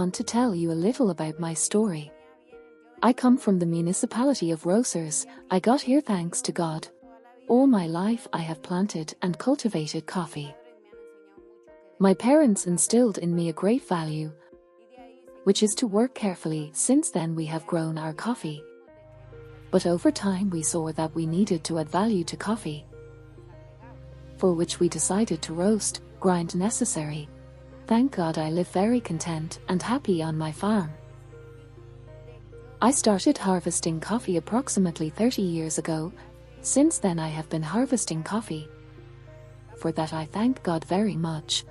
want to tell you a little about my story. I come from the municipality of Rosers. I got here thanks to God. All my life I have planted and cultivated coffee. My parents instilled in me a great value, which is to work carefully. Since then we have grown our coffee. But over time we saw that we needed to add value to coffee, for which we decided to roast, grind necessary. Thank God I live very content and happy on my farm. I started harvesting coffee approximately 30 years ago. Since then I have been harvesting coffee. For that I thank God very much.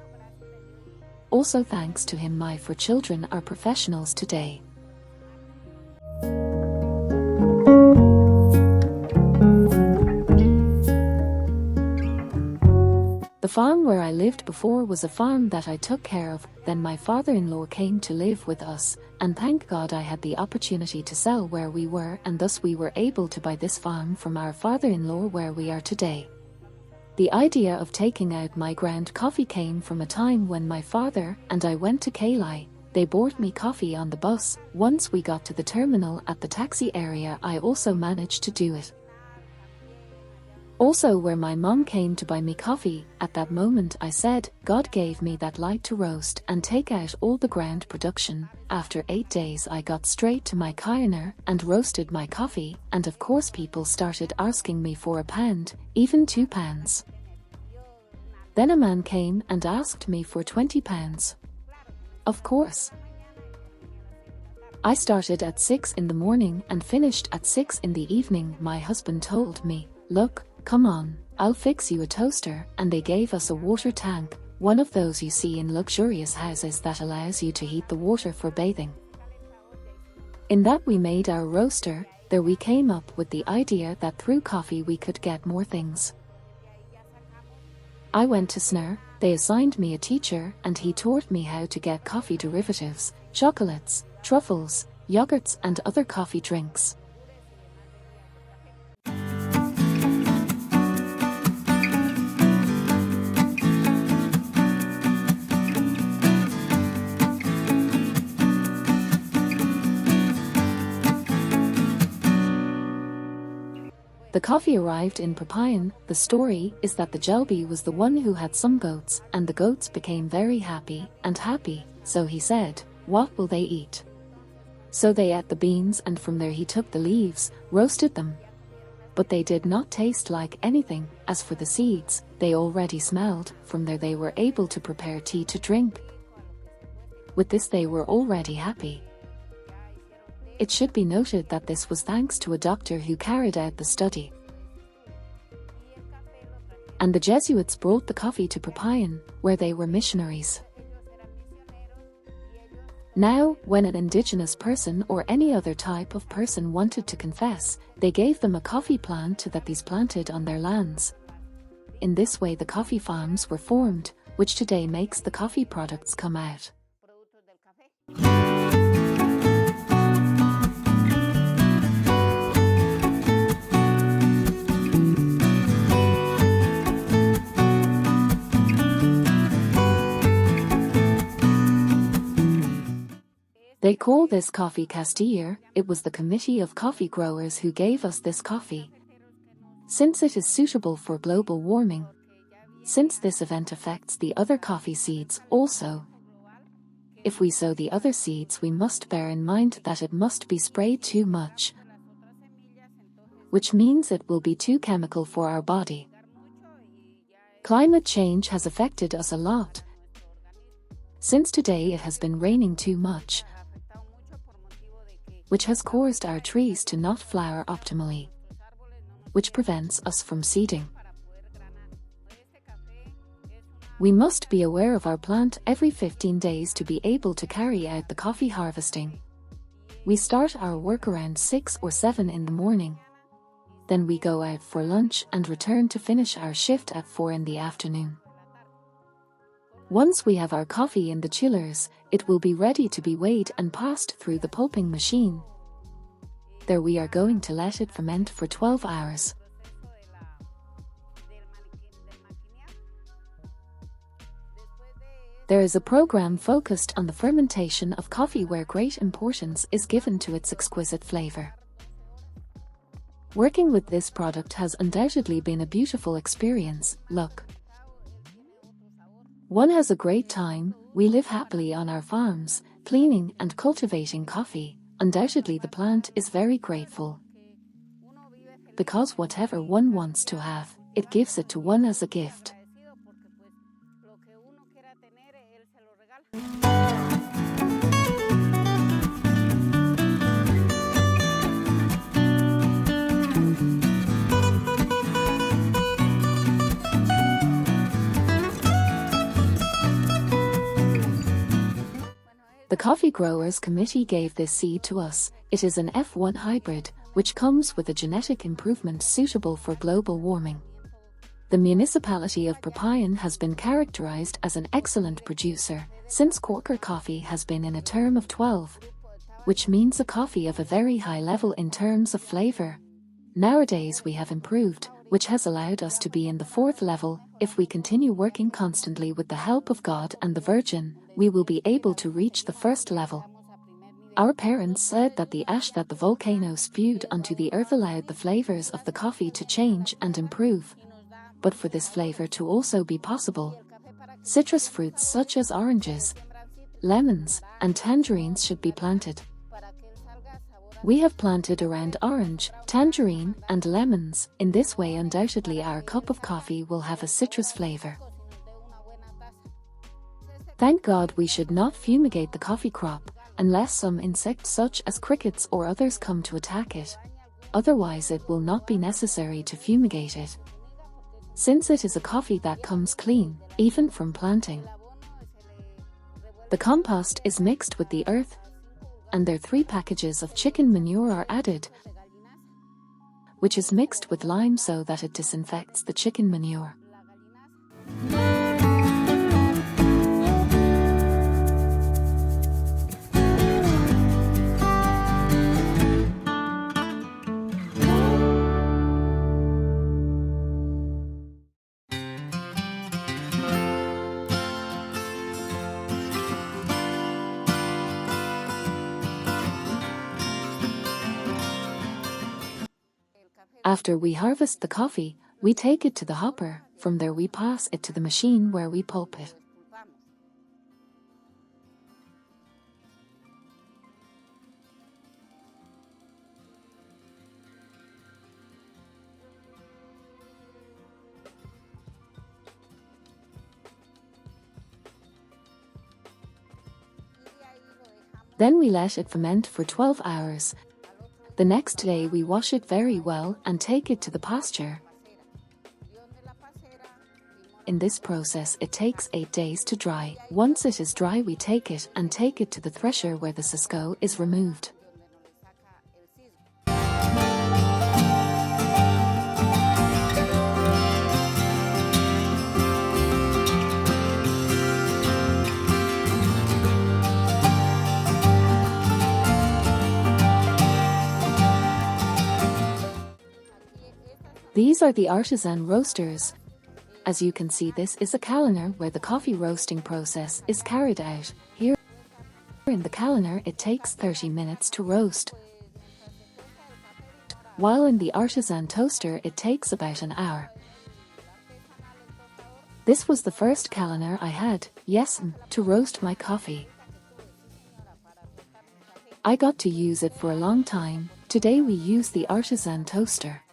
Also thanks to him my 4 children are professionals today. The farm where I lived before was a farm that I took care of. Then my father-in-law came to live with us, and thank God I had the opportunity to sell where we were, and thus we were able to buy this farm from our father-in-law where we are today. The idea of taking out my ground coffee came from a time when my father and I went to Cauca. They bought me coffee on the bus. Once we got to the terminal at the taxi area, I also managed to do it. Also where my mom came to buy me coffee, at that moment I said, God gave me that light to roast and take out all the ground production. After 8 days I got straight to my kierner and roasted my coffee, and of course people started asking me for £1, even £2. Then a man came and asked me for £20. Of course. I started at 6 in the morning and finished at 6 in the evening. My husband told me, look, come on, I'll fix you a toaster, and they gave us a water tank, one of those you see in luxurious houses that allows you to heat the water for bathing. In that we made our roaster. There we came up with the idea that through coffee we could get more things. I went to SNR, they assigned me a teacher and he taught me how to get coffee derivatives, chocolates, truffles, yogurts and other coffee drinks. The coffee arrived in Papayan. The story is that the Jelby was the one who had some goats, and the goats became very happy, so he said, what will they eat? So they ate the beans, and from there he took the leaves, roasted them. But they did not taste like anything. As for the seeds, they already smelled. From there they were able to prepare tea to drink. With this they were already happy. It should be noted that this was thanks to a doctor who carried out the study. And the Jesuits brought the coffee to Papayan, where they were missionaries. Now, when an indigenous person or any other type of person wanted to confess, they gave them a coffee plant that these planted on their lands. In this way the coffee farms were formed, which today makes the coffee products come out. They call this coffee Castilla. It was the committee of coffee growers who gave us this coffee. Since it is suitable for global warming. Since this event affects the other coffee seeds also. If we sow the other seeds we must bear in mind that it must be sprayed too much. Which means it will be too chemical for our body. Climate change has affected us a lot. Since today it has been raining too much, which has caused our trees to not flower optimally, which prevents us from seeding. We must be aware of our plant every 15 days to be able to carry out the coffee harvesting. We start our work around 6 or 7 in the morning. Then we go out for lunch and return to finish our shift at 4 in the afternoon. Once we have our coffee in the chillers, it will be ready to be weighed and passed through the pulping machine. There we are going to let it ferment for 12 hours. There is a program focused on the fermentation of coffee where great importance is given to its exquisite flavor. Working with this product has undoubtedly been a beautiful experience. Look. One has a great time. We live happily on our farms, cleaning and cultivating coffee. Undoubtedly the plant is very grateful. Because whatever one wants to have, it gives it to one as a gift. The Coffee Growers Committee gave this seed to us. It is an F1 hybrid, which comes with a genetic improvement suitable for global warming. The municipality of Popayan has been characterized as an excellent producer, since Cauca coffee has been in a term of 12, which means a coffee of a very high level in terms of flavor. Nowadays we have improved, which has allowed us to be in the 4th level. If we continue working constantly with the help of God and the Virgin, we will be able to reach the 1st level. Our parents said that the ash that the volcano spewed onto the earth allowed the flavors of the coffee to change and improve. But for this flavor to also be possible, citrus fruits such as oranges, lemons, and tangerines should be planted. We have planted around orange, tangerine, and lemons. In this way, undoubtedly our cup of coffee will have a citrus flavor. Thank God we should not fumigate the coffee crop, unless some insects such as crickets or others come to attack it. Otherwise it will not be necessary to fumigate it, since it is a coffee that comes clean, even from planting. The compost is mixed with the earth, and there 3 packages of chicken manure are added, which is mixed with lime so that it disinfects the chicken manure. After we harvest the coffee, we take it to the hopper. From there we pass it to the machine where we pulp it. Then we let it ferment for 12 hours. The next day we wash it very well and take it to the pasture. In this process it takes 8 days to dry. Once it is dry we take it to the thresher where the cisco is removed. These are the artisan roasters. As you can see, this is a calender where the coffee roasting process is carried out. Here in the calender it takes 30 minutes to roast, while in the artisan toaster it takes about an hour. This was the first calender I had, yes, to roast my coffee. I got to use it for a long time. Today we use the artisan toaster.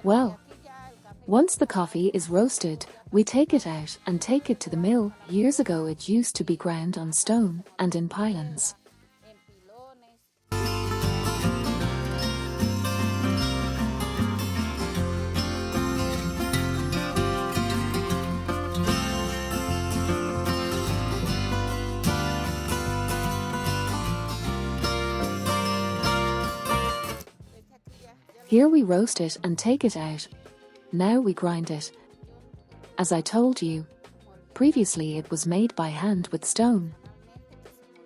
Well, once the coffee is roasted, we take it out and take it to the mill. Years ago it used to be ground on stone and in pylons. Here we roast it and take it out. Now we grind it. As I told you previously, it was made by hand with stone,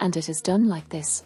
and it is done like this.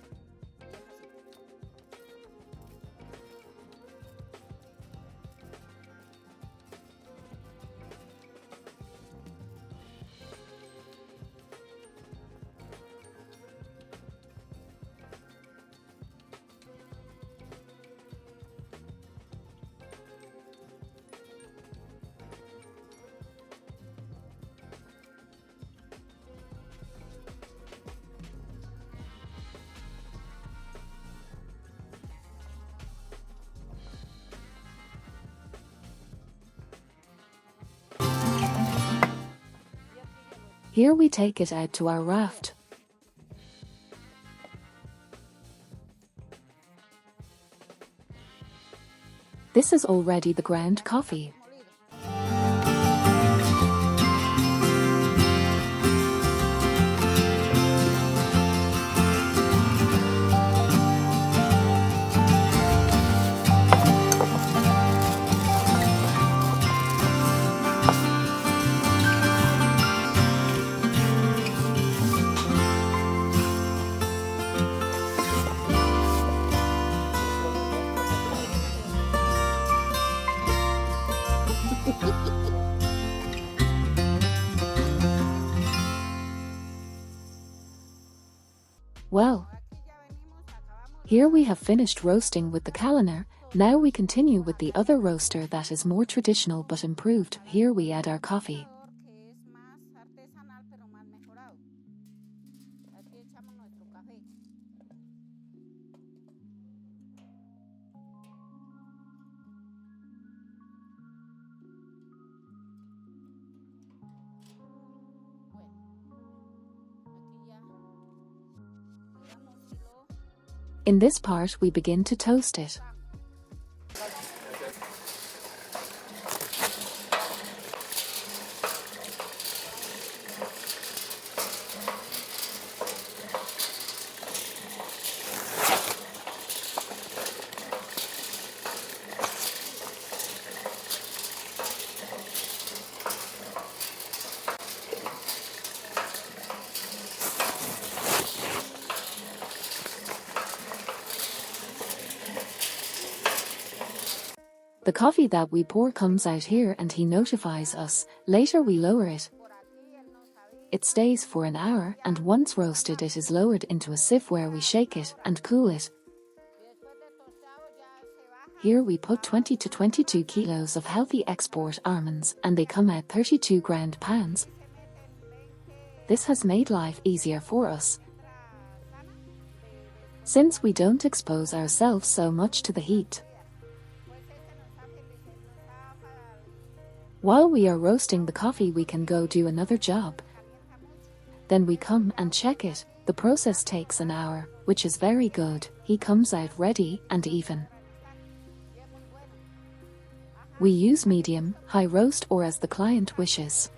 Here we take it out to our raft. This is already the ground coffee. Well, here we have finished roasting with the Carmelina. Now we continue with the other roaster that is more traditional but improved. Here we add our coffee. In this part we begin to toast it. The coffee that we pour comes out here and he notifies us. Later we lower it. It stays for an hour and once roasted it is lowered into a sieve where we shake it and cool it. Here we put 20 to 22 kilos of healthy export almonds and they come out 32 ground pounds. This has made life easier for us, since we don't expose ourselves so much to the heat. While we are roasting the coffee we can go do another job. Then we come and check it. The process takes an hour, which is very good. He comes out ready and even. We use medium, high roast or as the client wishes.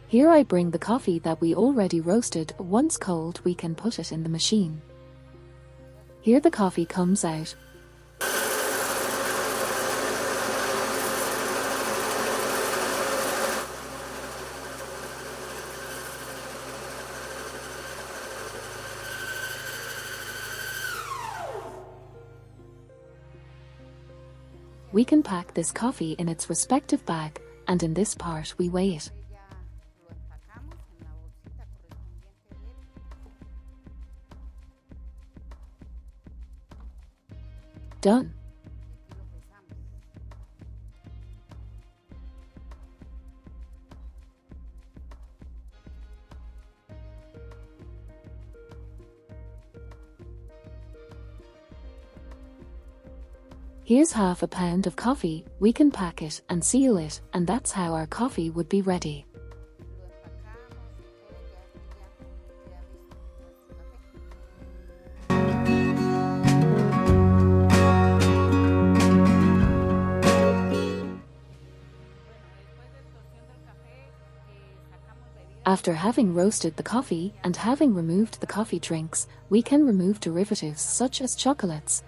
Here I bring the coffee that we already roasted. Once cold we can put it in the machine. Here the coffee comes out. We can pack this coffee in its respective bag, and in this part we weigh it. Done. Here's half a pound of coffee. We can pack it and seal it, and that's how our coffee would be ready. After having roasted the coffee and having removed the coffee drinks, we can remove derivatives such as chocolates.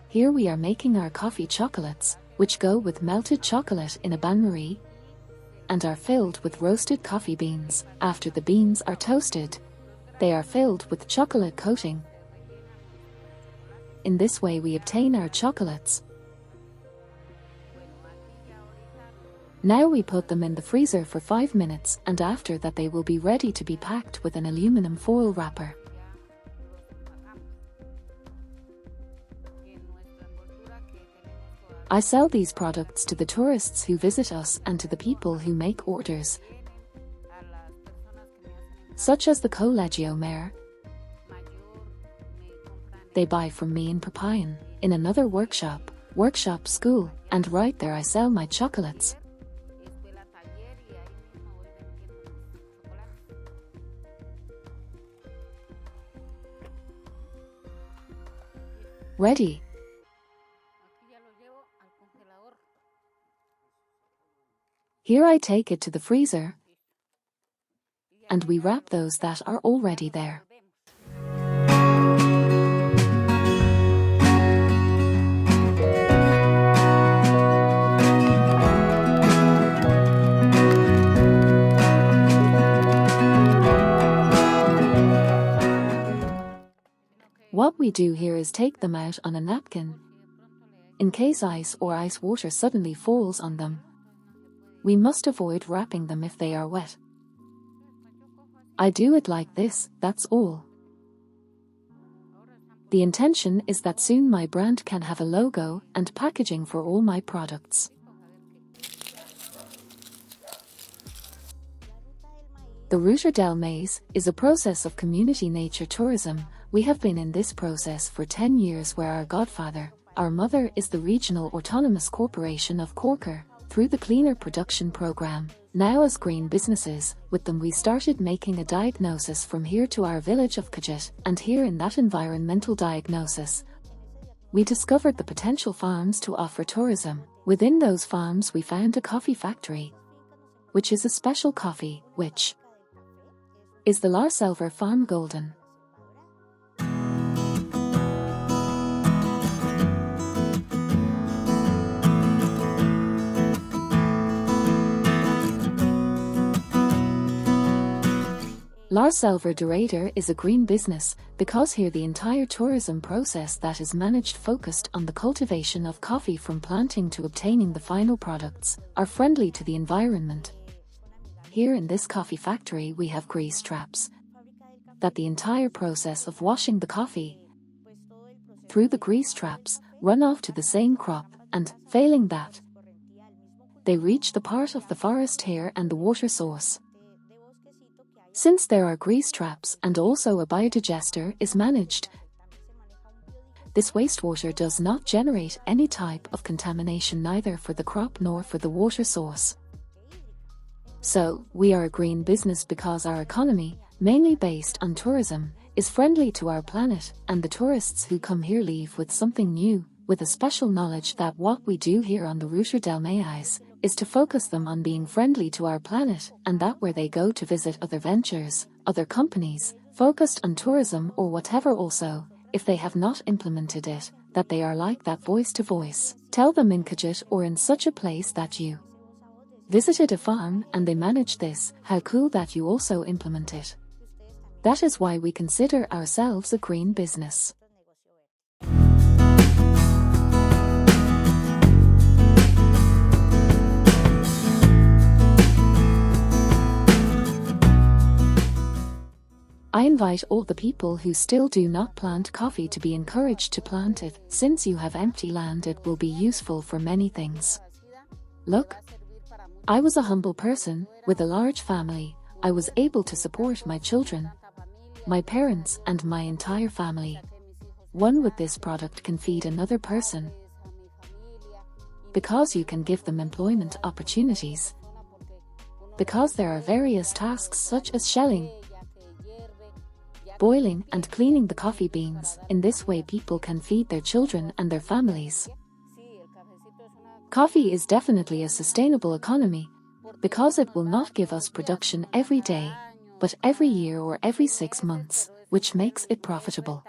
Here we are making our coffee chocolates, which go with melted chocolate in a bain-marie, and are filled with roasted coffee beans. After the beans are toasted, they are filled with chocolate coating. In this way we obtain our chocolates. Now we put them in the freezer for 5 minutes, and after that they will be ready to be packed with an aluminum foil wrapper. I sell these products to the tourists who visit us and to the people who make orders, such as the Colegio Mayor. They buy from me in Papayan, in another workshop school, and right there I sell my chocolates. Ready. Here I take it to the freezer, and we wrap those that are already there. What we do here is take them out on a napkin, in case ice or ice water suddenly falls on them. We must avoid wrapping them if they are wet. I do it like this, that's all. The intention is that soon my brand can have a logo and packaging for all my products. The Ruta del Maíz is a process of community nature tourism. We have been in this process for 10 years, where our godfather, our mother, is the Regional Autonomous Corporation of Cauca, through the Cleaner Production Program. Now as green businesses, with them we started making a diagnosis from here to our village of Cauca, and here in that environmental diagnosis, we discovered the potential farms to offer tourism. Within those farms we found a coffee factory, which is a special coffee, which is the La Selva Farm Golden. La Selva Dorada is a green business, because here the entire tourism process that is managed focused on the cultivation of coffee from planting to obtaining the final products, are friendly to the environment. Here in this coffee factory we have grease traps, that the entire process of washing the coffee through the grease traps run off to the same crop, and, failing that, they reach the part of the forest here and the water source. Since there are grease traps and also a biodigester is managed, this wastewater does not generate any type of contamination, neither for the crop nor for the water source. So, we are a green business because our economy, mainly based on tourism, is friendly to our planet, and the tourists who come here leave with something new, with a special knowledge that what we do here on the Ruta del Maíz is to focus them on being friendly to our planet, and that where they go to visit other ventures, other companies, focused on tourism or whatever, also, if they have not implemented it, that they are like that voice to voice. Tell them in Cauca or in such a place that you visited a farm and they manage this, how cool that you also implement it. That is why we consider ourselves a green business. I invite all the people who still do not plant coffee to be encouraged to plant it. Since you have empty land, it will be useful for many things. Look, I was a humble person with a large family. I was able to support my children, my parents, and my entire family. One with this product can feed another person, because you can give them employment opportunities, because there are various tasks such as shelling, boiling and cleaning the coffee beans. In this way people can feed their children and their families. Coffee is definitely a sustainable economy, because it will not give us production every day, but every year or every 6 months, which makes it profitable.